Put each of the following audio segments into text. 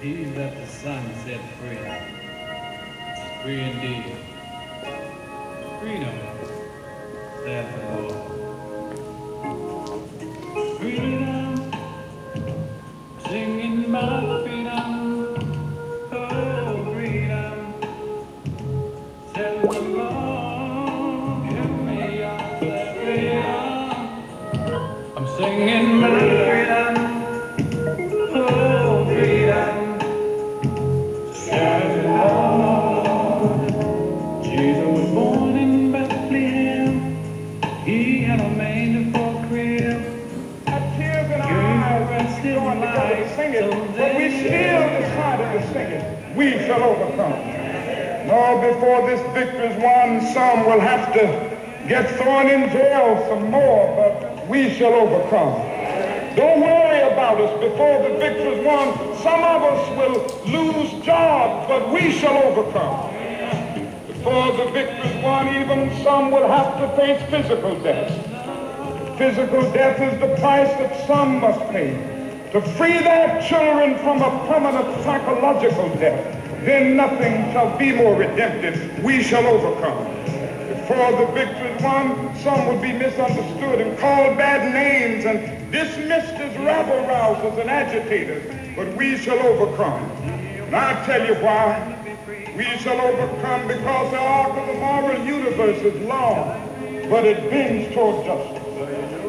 He that the Son set free is free indeed. Freedom, saith the Lord. Freedom, singing my freedom. Oh, freedom, saith the Lord. Give me your freedom. I'm singing my freedom. Oh, freedom, saith the Lord. Jesus was born in Bethlehem. He had a manger for a crib. Had tears in our eyes when we going together to sing it, but we still decided to sing it. We shall overcome. No, before this victory's won, some will have to get thrown in jail some more, but we shall overcome. Don't worry about us. Before the victory's won, some of us will lose jobs, but we shall overcome. Before the victory's won, even some will have to face physical death. Physical death is the price that some must pay to free their children from a permanent psychological death. Then nothing shall be more redemptive. We shall overcome. Before the victory's won, some will be misunderstood and called bad names and dismissed as rabble-rousers and agitators. But we shall overcome. And I'll tell you why. We shall overcome because the arc of the moral universe is long, but it bends toward justice.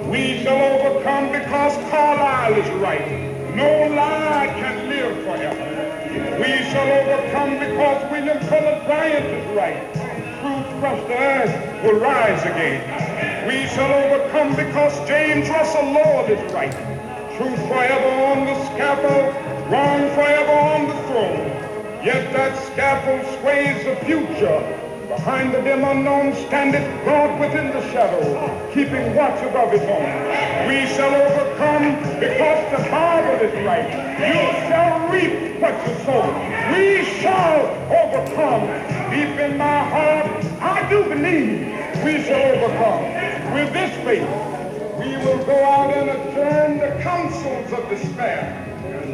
We shall overcome because Carlyle is right. No lie can live forever. We shall overcome because William Cullen Bryant is right. Truth crushed to earth will rise again. We shall overcome because James Russell Lord is right. Truth forever on the scaffold, wrong forever on the throne. Yet that scaffold sways the future. Behind the dim unknown standeth God within the shadow, keeping watch above his own. We shall overcome because the Bible is right. You shall reap what you sow. We shall overcome. Deep in my heart, I do believe we shall overcome. With this faith, we will go out and adjourn the councils of despair.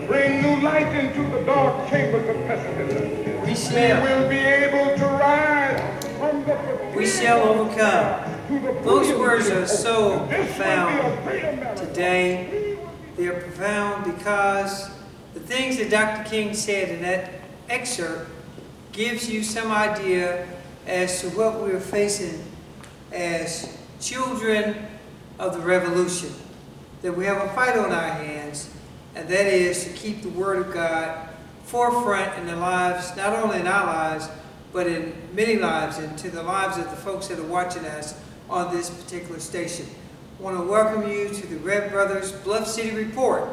Bring new light into the dark chambers of pessimism. We will be able to rise from the... We shall overcome. Those words are so profound today. They are profound because the things that Dr. King said in that excerpt gives you some idea as to what we are facing as children of the revolution. That we have a fight on our hands, and that is to keep the Word of God forefront in the lives, not only in our lives, but in many lives, and to the lives of the folks that are watching us on this particular station. I want to welcome you to the Red Brothers Bluff City Report.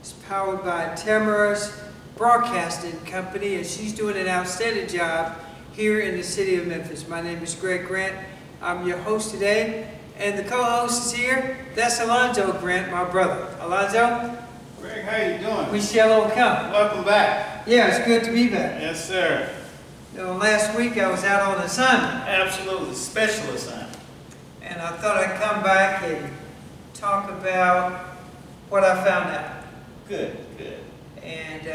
It's powered by Tamara's Broadcasting Company, and she's doing an outstanding job here in the city of Memphis. My name is Greg Grant. I'm your host today, and the co-host is here. That's Alonzo Grant, my brother. Alonzo? Greg, how you doing? We shall overcome. Welcome back. Yeah, it's good to be back. Yes, sir. You know, last week I was out on assignment. Absolutely. Special assignment. And I thought I'd come back and talk about what I found out. Good, good. And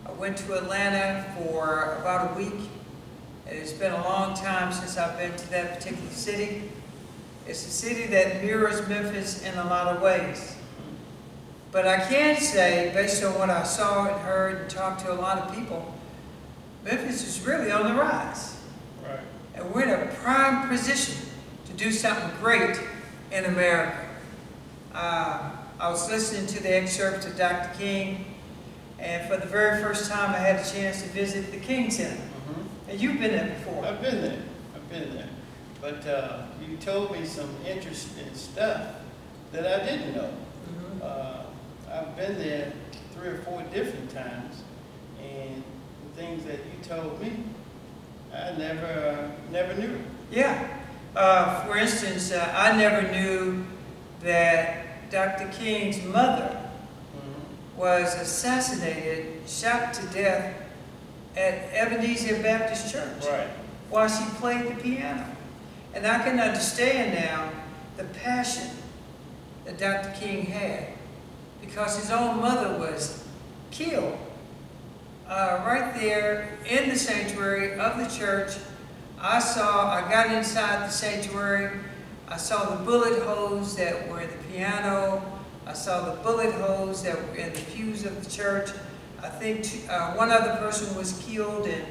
I went to Atlanta for about a week. And it's been a long time since I've been to that particular city. It's a city that mirrors Memphis in a lot of ways. But I can say, based on what I saw and heard and talked to a lot of people, Memphis is really on the rise. Right. And we're in a prime position to do something great in America. I was listening to the excerpt of Dr. King, and for the very first time I had a chance to visit the King Center. Mm-hmm. And you've been there before. I've been there. But you told me some interesting stuff that I didn't know. Mm-hmm. I've been there 3 or 4 different times, and the things that you told me, I never knew. Yeah. For instance, I never knew that Dr. King's mother was assassinated, shot to death at Ebenezer Baptist Church Right. while she played the piano. And I can understand now the passion that Dr. King had, because his own mother was killed right there in the sanctuary of the church, I got inside the sanctuary, I saw the bullet holes that were in the piano, I saw the bullet holes that were in the pews of the church. I think one other person was killed and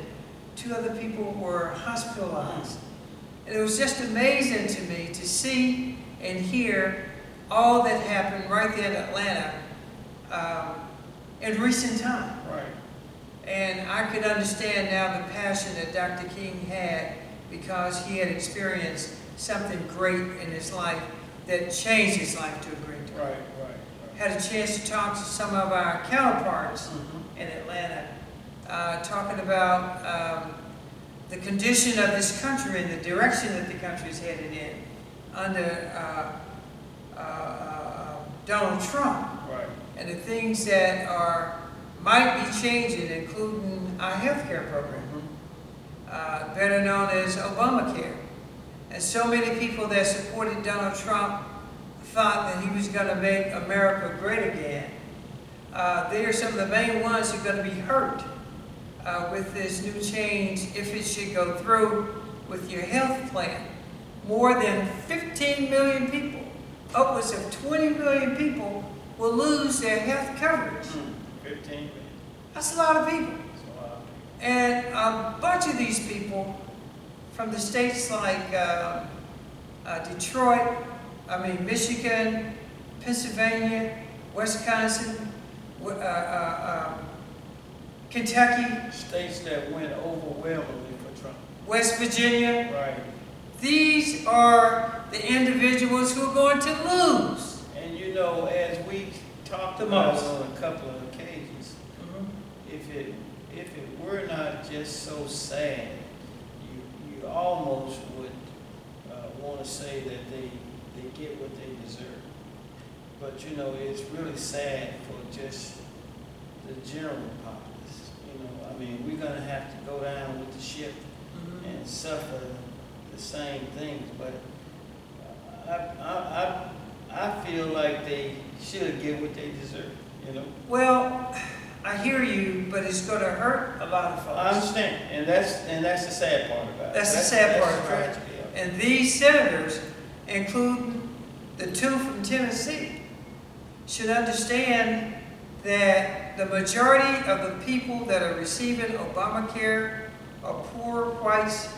2 other people were hospitalized. And it was just amazing to me to see and hear all that happened right there in Atlanta in recent time. Right. And I could understand now the passion that Dr. King had because he had experienced something great in his life that changed his life to a great degree. Right. Had a chance to talk to some of our counterparts in Atlanta, talking about the condition of this country and the direction that the country is headed in under Donald Trump. Right. And the things that might be changing, including our health care program, better known as Obamacare. And so many people that supported Donald Trump thought that he was going to make America great again. They are some of the main ones who are going to be hurt with this new change if it should go through with your health plan. More than 15 million people, upwards of 20 million people will lose their health coverage. 15 million. That's a lot of people. That's a lot. And a bunch of these people from the states like Detroit, Michigan, Pennsylvania, Wisconsin, Kentucky, States that went overwhelmingly for Trump. West Virginia. Right. These are the individuals who are going to lose. And you know, as we talked The about most. on a couple of occasions, if it were not just so sad, you almost would want to say that they get what they deserve. But you know, it's really sad for just the general populace. You know, we're going to have to go down with the ship and suffer the same things. But I feel like they should get what they deserve. You know. Well, I hear you, but it's going to hurt a lot of folks. I understand, and that's the sad part about it. That's the sad part the about it. tragedy of it. And these senators, including the 2 from Tennessee, should understand that the majority of the people that are receiving Obamacare are poor whites,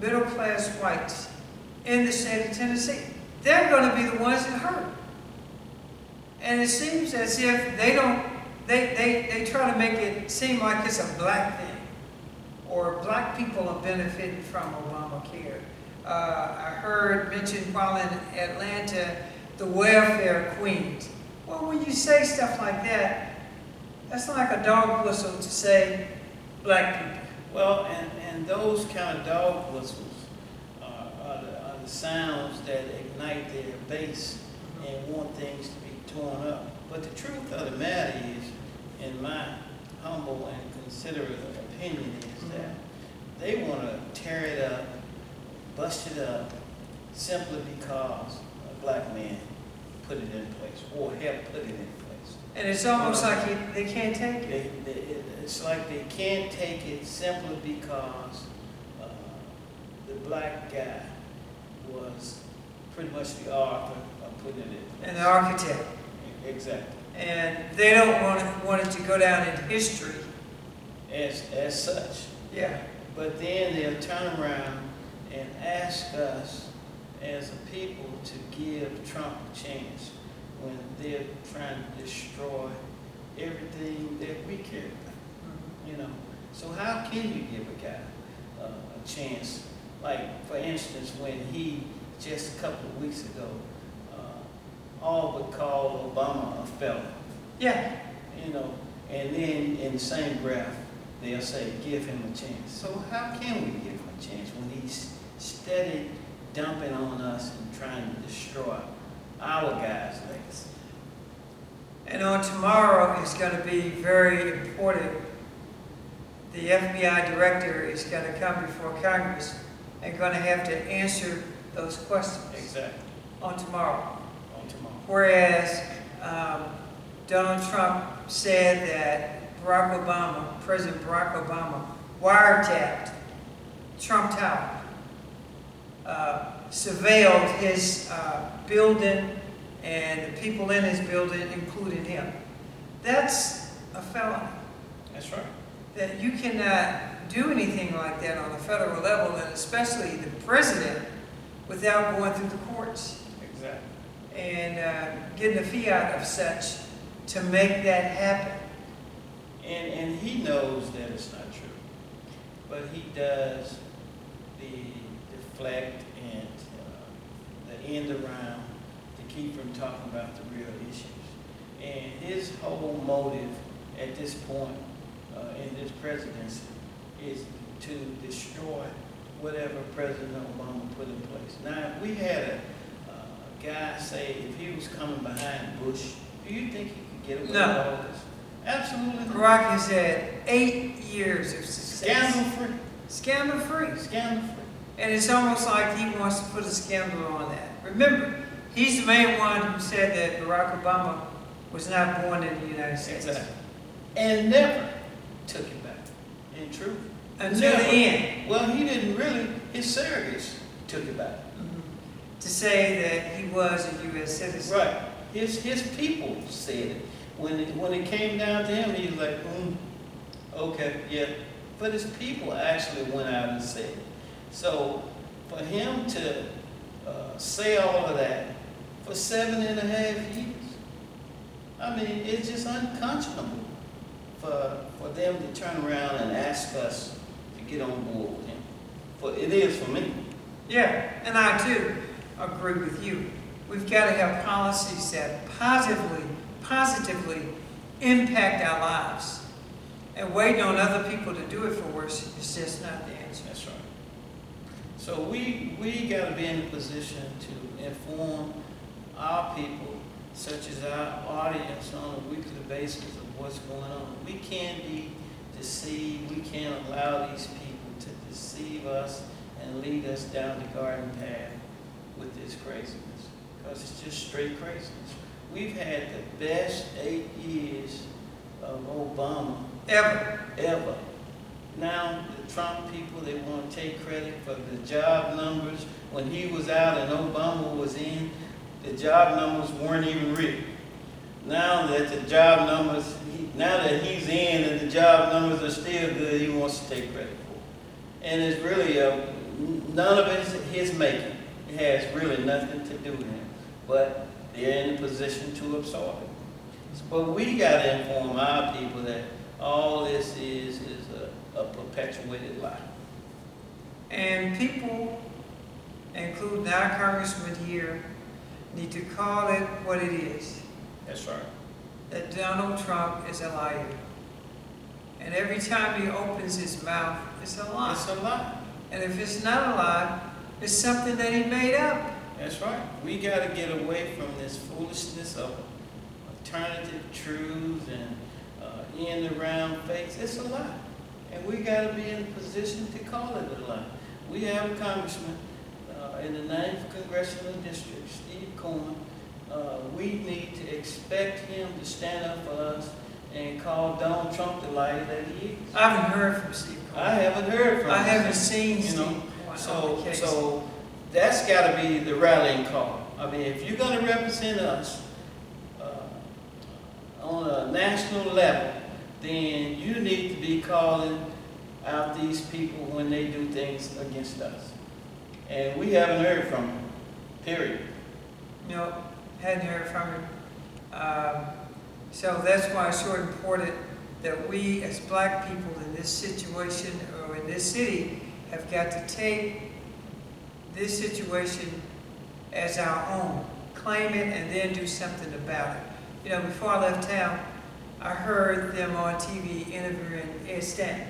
middle-class whites in the state of Tennessee. They're going to be the ones that hurt. And it seems as if they try to make it seem like it's a black thing, or black people are benefiting from Obamacare. I heard mentioned while in Atlanta, the welfare queens. Well, when you say stuff like that, that's like a dog whistle to say black people. Well, and those kind of dog whistles are the sounds that ignite their base and want things to be torn up. But the truth of the matter is, in my humble and considerate opinion, is that they want to tear it up, bust it up, simply because a black man put it in place or helped put it in place. And it's almost like they can't take it. It's like they can't take it simply because the black guy was pretty much the author of putting it in place. And the architect. Exactly. And they don't want it to go down in history. As such. Yeah. But then they'll turn around and ask us as a people to give Trump a chance when they're trying to destroy everything that we care about. You know, so how can you give a guy a chance? Like, for instance, when he just a couple of weeks ago all but called Obama a felon. Yeah. You know, and then in the same breath they'll say give him a chance. So how can we give him a chance when he's steady dumping on us and trying to destroy our guys' legacy? And on tomorrow is going to be very important. The FBI director is going to come before Congress and going to have to answer those questions. Exactly. On tomorrow. On tomorrow. Whereas Donald Trump said that President Barack Obama, wiretapped Trump Tower, surveilled his building and the people in his building, including him. That's a felony. That's right. That you cannot do anything like that on a federal level, and especially the president, without going through the courts Exactly. and getting a fiat of such to make that happen. And he knows that it's not true, but he does the deflect and the end around to keep from talking about the real issues. And his whole motive at this point in this presidency is to destroy whatever President Obama put in place. Now, if we had a guy say if he was coming behind Bush, do you think he could get away with all this? Absolutely not. Barack has had 8 years of success. Scandal-free. Scandal-free. Scandal-free. And it's almost like he wants to put a scandal on that. Remember, he's the main one who said that Barack Obama was not born in the United States. Exactly. And never took it back. In truth. Until the end. Well, he didn't really. His surrogates took it back. To say that he was a U.S. citizen. Right. His people said it. When it came down to him, he was like, okay, yeah. But his people actually went out and said it. So for him to say all of that for 7.5 years, I mean, it's just unconscionable for them to turn around and ask us to get on board with him. It is for me. Yeah, and I too agree with you. We've got to have policies that positively impact our lives. And waiting on other people to do it for us is just not the answer. That's right. So we got to be in a position to inform our people, such as our audience, on a weekly basis of what's going on. We can't be deceived. We can't allow these people to deceive us and lead us down the garden path with this craziness, because it's just straight craziness. We've had the best 8 years of Obama ever. Now the Trump people, they want to take credit for the job numbers. When he was out and Obama was in, the job numbers weren't even real. Now that the job numbers, now that he's in and the job numbers are still good, he wants to take credit for it. And it's really none of it is his making. It has really nothing to do with him. But they're in a position to absorb it. But we got to inform our people that all this is a perpetuated lie. And people, including our congressman here, need to call it what it is. That's right. That Donald Trump is a liar. And every time he opens his mouth, it's a lie. It's a lie. And if it's not a lie, it's something that he made up. That's right. We got to get away from this foolishness of alternative truths and in around fakes. It's a lie. And we got to be in a position to call it a lie. We have a congressman in the 9th Congressional District, Steve Coleman. We need to expect him to stand up for us and call Donald Trump the liar that he is. I haven't heard from Steve Coleman. I haven't heard from him. I haven't seen you know. Steve. So that's got to be the rallying call. I mean, if you're going to represent us on a national level, then you need to be calling out these people when they do things against us. And we haven't heard from him, period. No, hadn't heard from him. So that's why it's so important that we as black people in this situation or in this city have got to take this situation as our own, claim it, and then do something about it. You know, before I left town, I heard them on TV interviewing Ed Stanton,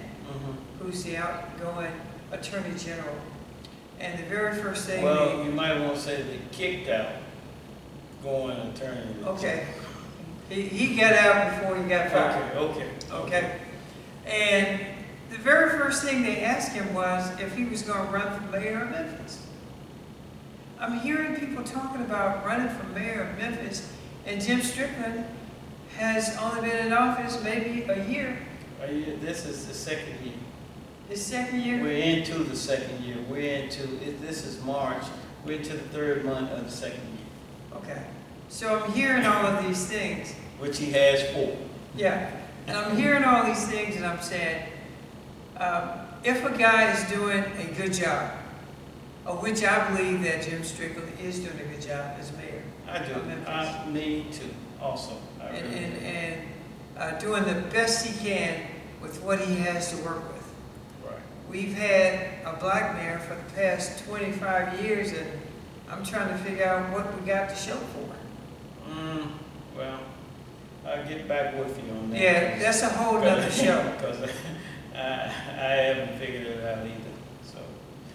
who's the outgoing Attorney General. And the very first thing you might want to say they kicked out going attorney. Okay. He got out before he got fired. Okay. And the very first thing they asked him was if he was going to run for mayor of Memphis. I'm hearing people talking about running for mayor of Memphis, and Jim Strickland has only been in office maybe a year. This is the second year. His second year? We're into the second year. This is March. We're into the third month of the second year. Okay. So I'm hearing all of these things. Which he has 4. Yeah. And I'm hearing all these things and I'm saying, if a guy is doing a good job, of which I believe that Jim Strickland is doing a good job as mayor. I do. of Memphis. Me too, also. I really do. And doing the best he can with what he has to work with. Right. We've had a black mayor for the past 25 years, and I'm trying to figure out what we got to show for it. Well, I'll get back with you on that. Yeah, that's a whole nother show. Because I haven't figured it out either. So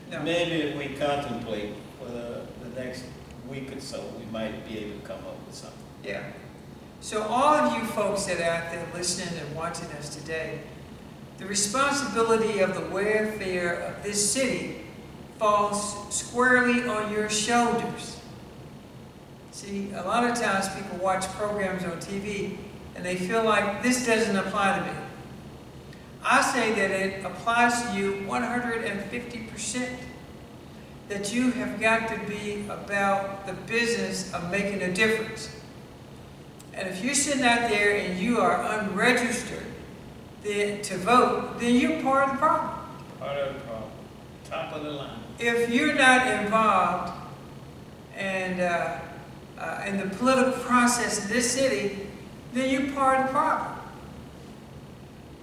No. maybe if we contemplate for the next week or so, we might be able to come up with something. Yeah. So all of you folks that are out there listening and watching us today, the responsibility of the welfare of this city falls squarely on your shoulders. See, a lot of times people watch programs on TV and they feel like this doesn't apply to me. I say that it applies to you 150%. That you have got to be about the business of making a difference. And if you're sitting out there and you are unregistered to vote, then you're part of the problem. Part of the problem. Top of the line. If you're not involved and in the political process of this city, then you're part of the problem.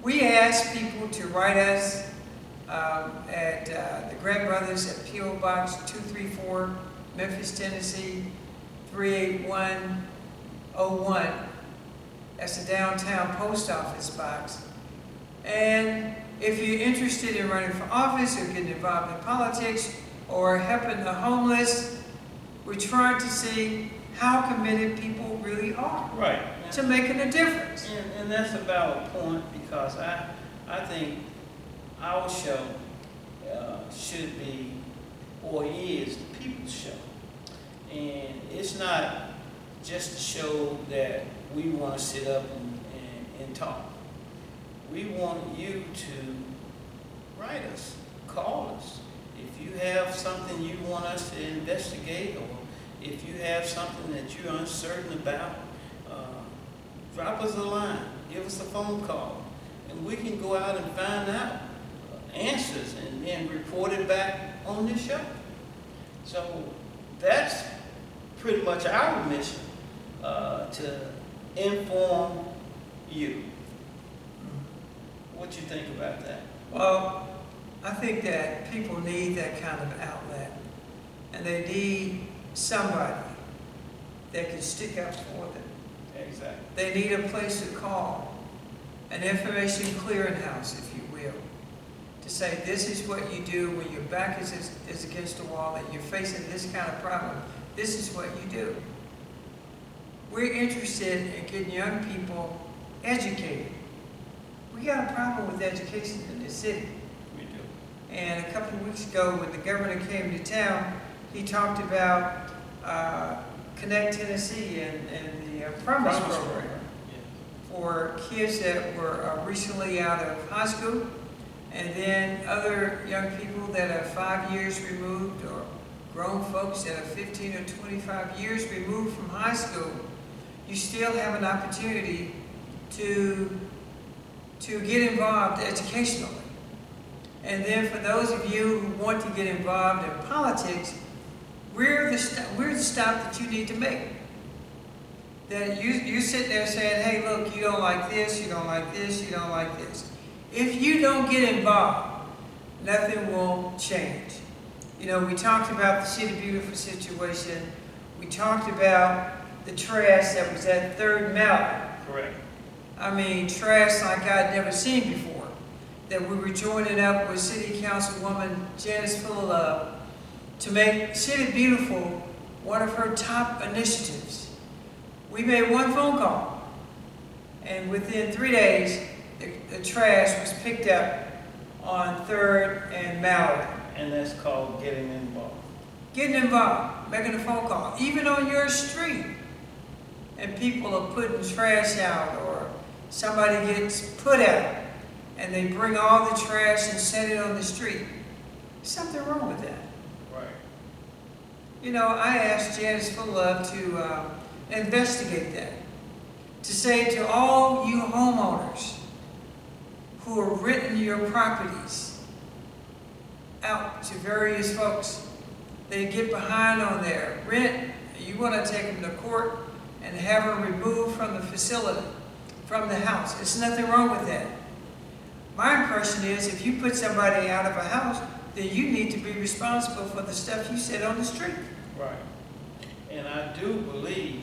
We ask people to write us at the Grant Brothers at P.O. Box 234, Memphis, Tennessee 38101. That's the downtown post office box. And if you're interested in running for office or getting involved in politics or helping the homeless, we're trying to see how committed people really are to making a difference. And that's a valid point, because I think our show should be, or is, the people's show. And it's not just a show that we want to sit up and talk. We want you to write us, call us. If you have something you want us to investigate, or if you have something that you're uncertain about, drop us a line, give us a phone call, and we can go out and find out answers and then report it back on this show. So that's pretty much our mission, to inform you. What you think about that? Well, I think that people need that kind of outlet, and they need somebody that can stick up for them. Exactly. They need a place to call, an information clearinghouse, if you will, to say this is what you do when your back is against the wall and you're facing this kind of problem. This is what you do. We're interested in getting young people educated. We got a problem with education in this city. We do. And a couple of weeks ago, when the governor came to town, he talked about Connect Tennessee and the Promise program for kids that were recently out of high school, and then other young people that are 5 years removed, or grown folks that are 15 or 25 years removed from high school. You still have an opportunity to get involved educationally. And then for those of you who want to get involved in politics, we're the stop that you need to make. That you sit there saying, hey, look, you don't like this, you don't like this, you don't like this. If you don't get involved, nothing will change. You know, we talked about the City Beautiful situation. We talked about the trash that was at 3rd Mountain. Correct. I mean, trash like I'd never seen before. That we were joining up with City Councilwoman Janice Fullilove to make City Beautiful one of her top initiatives. We made one phone call, and within 3 days, the trash was picked up on 3rd and Mallory. And that's called getting involved. Getting involved, making a phone call, even on your street. and people are putting trash out, or somebody gets put out, and they bring all the trash and set it on the street. There's something wrong with that. Right. You know, I asked Janice for Love to investigate that. To say to all you homeowners who are renting your properties out to various folks, they get behind on their rent, you want to take them to court and have them removed from the facility, from the house. There's nothing wrong with that. My impression is if you put somebody out of a house, then you need to be responsible for the stuff you set on the street. Right. And I do believe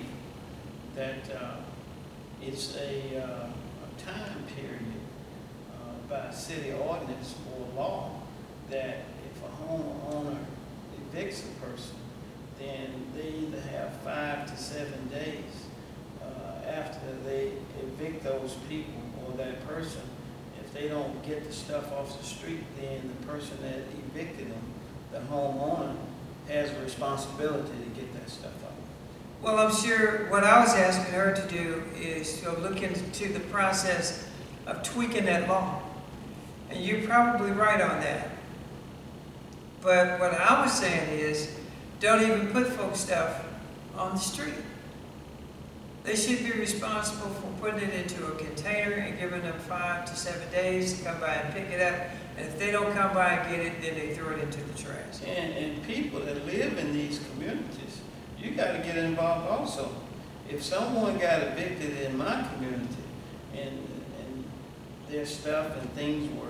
that it's a time period by city ordinance or law that if a homeowner evicts a person, then they either have 5 to 7 days after they evict those people or that person. If they don't get the stuff off the street, then the person that evicted them, the homeowner, has a responsibility to get that stuff out. Well, I'm sure what I was asking her to do is to look into the process of tweaking that law. And you're probably right on that. But what I was saying is, don't even put folks' stuff on the street. They should be responsible for putting it into a container and giving them 5 to 7 days to come by and pick it up. And if they don't come by and get it, then they throw it into the trash. And people that live in these communities, you got to get involved also. If someone got evicted in my community and their stuff and things were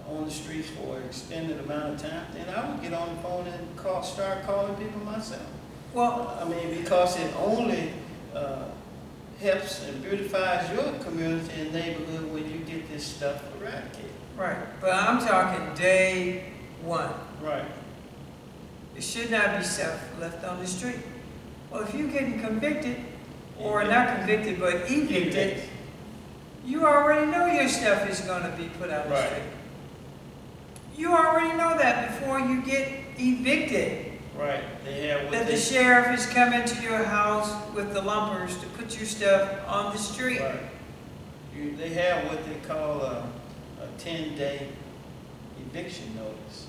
on the streets for an extended amount of time, then I would get on the phone and start calling people myself. Well, I mean, because it only helps and beautifies your community and neighborhood when you get this stuff eradicated. right. But I'm talking day one. Right. It should not be stuff left on the street. Well, if you're getting convicted, or not convicted, but evicted, you already know your stuff is going to be put out the Right. street. You already know that before you get evicted. Right. They have what That the they, sheriff is coming to your house with the lumpers to put your stuff on the street. right. They have what they call a 10-day eviction notice.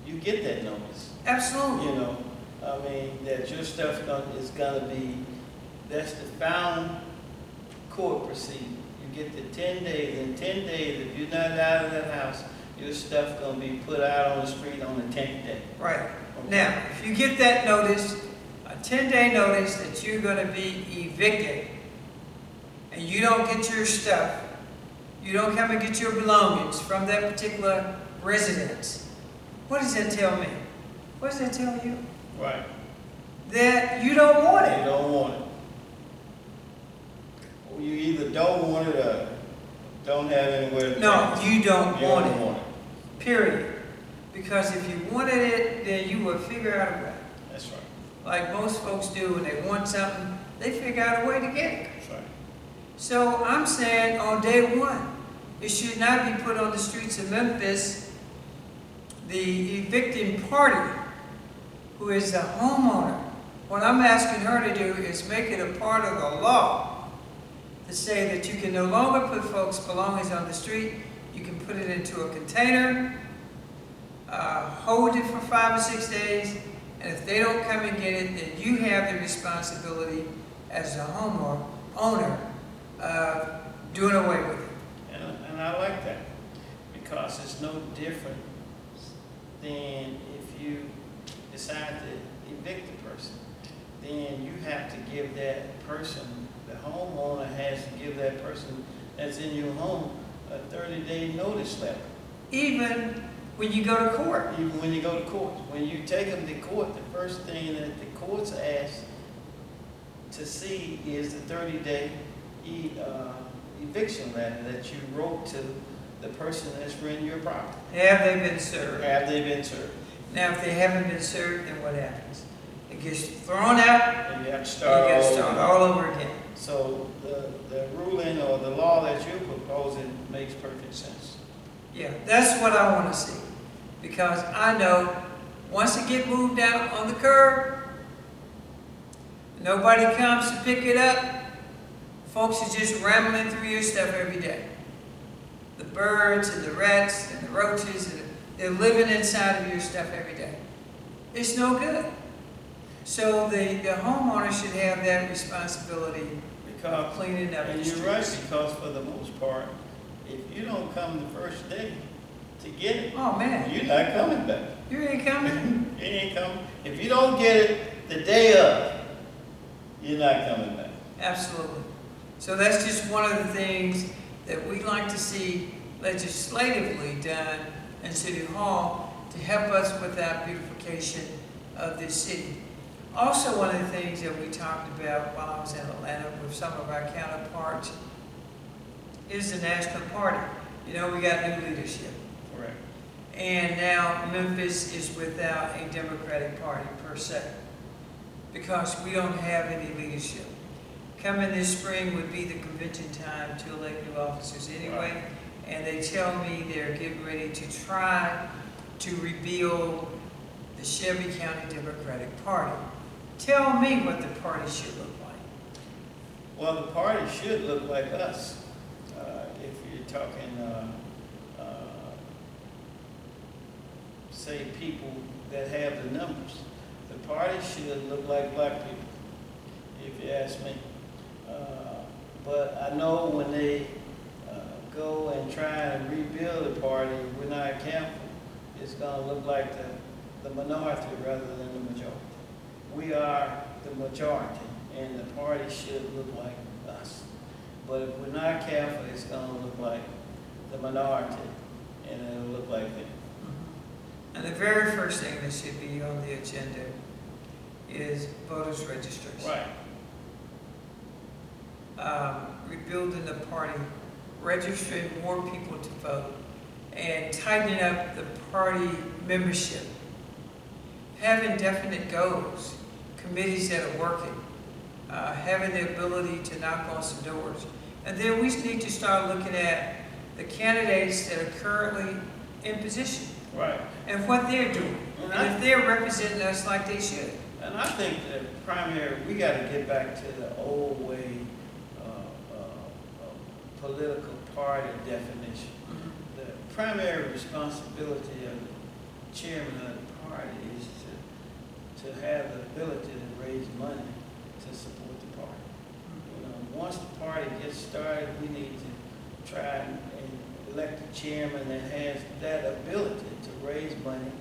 You get that notice. Absolutely. You know, I mean, that your stuff is gonna be, that's the found court proceeding. You get the 10 days. In 10 days, if you're not out of that house, your stuff gonna be put out on the street on the 10th day. Right. Now, if you get that notice, a 10-day notice that you're going to be evicted, and you don't get your stuff, you don't come and get your belongings from that particular residence, what does that tell me? What does that tell you? Right. That you don't want You it. don't want it. Or you either don't want it or don't have anywhere to No, take it. you don't You want don't it. want it. Period. Because if you wanted it, then you would figure out a way. That's right. Like most folks do when they want something, they figure out a way to get it. That's right. So I'm saying on day one, it should not be put on the streets of Memphis. The evicting party, who is the homeowner, what I'm asking her to do is make it a part of the law to say that you can no longer put folks' belongings on the street. You can put it into a container, hold it for 5 or 6 days, and if they don't come and get it, then you have the responsibility as a homeowner of doing away with it. And I like that because it's no different than if you decide to evict a person. Then you have to give that person, the homeowner has to give that person that's in your home a 30-day notice letter. Even when you go to court. Even when you go to court. When you take them to court, the first thing that the courts ask to see is the 30-day eviction letter that you wrote to the person that's renting your property. Have they been served? Have they been served? Now, if they haven't been served, then what happens? It gets thrown out, And you have to and start you all get over. started all over again. So the ruling or the law that you're proposing makes perfect sense. Yeah, that's what I want to see. Because I know once it get moved out on the curb, nobody comes to pick it up, Folks are just rambling through your stuff every day. The birds and the rats and the roaches, and they're living inside of your stuff every day. It's no good. So the homeowner should have that responsibility of cleaning up the and streets. you're right, because for the most part, if you don't come the first day to get it, Oh man, you're not coming back. you ain't coming? You ain't coming. If you don't get it the day of, you're not coming back. Absolutely. So that's just one of the things that we'd like to see legislatively done in City Hall to help us with our beautification of this city. Also, one of the things that we talked about while I was in Atlanta with some of our counterparts is the National Party. You know, we got new leadership. Correct. And now Memphis is without a Democratic Party per se, because we don't have any leadership. Coming this spring would be the convention time to elect new officers anyway, and they tell me they're getting ready to try to rebuild the Shelby County Democratic Party. Tell me what the party should look like. Well, the party should look like us. If you're talking, say, people that have the numbers, the party should look like black people, if you ask me. But I know when they go and try and rebuild the party, we're not careful, it's going to look like the minority rather than the majority. We are the majority, and the party should look like us. But if we're not careful, it's going to look like the minority, and it'll look like them. And the very first thing that should be on the agenda is voters registration. Right. Rebuilding the party, registering more people to vote, and tightening up the party membership. Having definite goals, committees that are working, having the ability to knock on some doors. And then we need to start looking at the candidates that are currently in position. Right. And what they're doing. And if they're representing us like they should. And I think that primary, we got to get back to the old way political party definition. The primary responsibility of the chairman of the party is to have the ability to raise money to support the party. You know, once the party gets started, we need to try and elect a chairman that has that ability to raise money.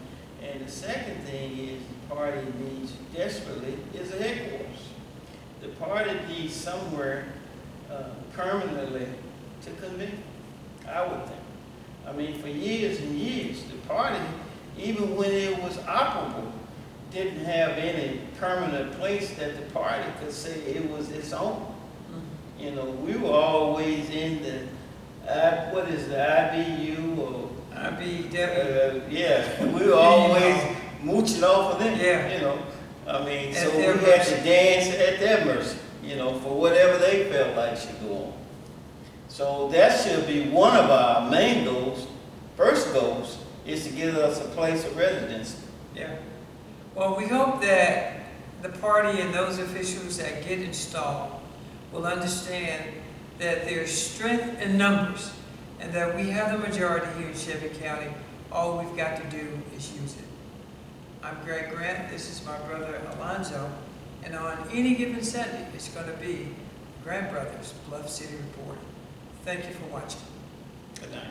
And the second thing is the party needs desperately is a headquarters. The party needs somewhere permanently to convene, I would think. I mean, for years and years, the party, even when it was operable, didn't have any permanent place that the party could say it was its own. You know, we were always in the, what is the IBU or IBW? yeah, we were always mooching off of them. Yeah. You know, I mean, At so we their had mercy. to dance at their mercy. You know, for whatever they felt like should go on. So that should be one of our main goals. First goals is to give us a place of residence. Yeah. Well, we hope that the party and those officials that get installed will understand that there's strength in numbers and that we have the majority here in Shelby County. All we've got to do is use it. I'm Greg Grant. This is my brother Alonzo. And on any given Sunday, it's going to be Grant Brothers Bluff City Report. Thank you for watching. Good night.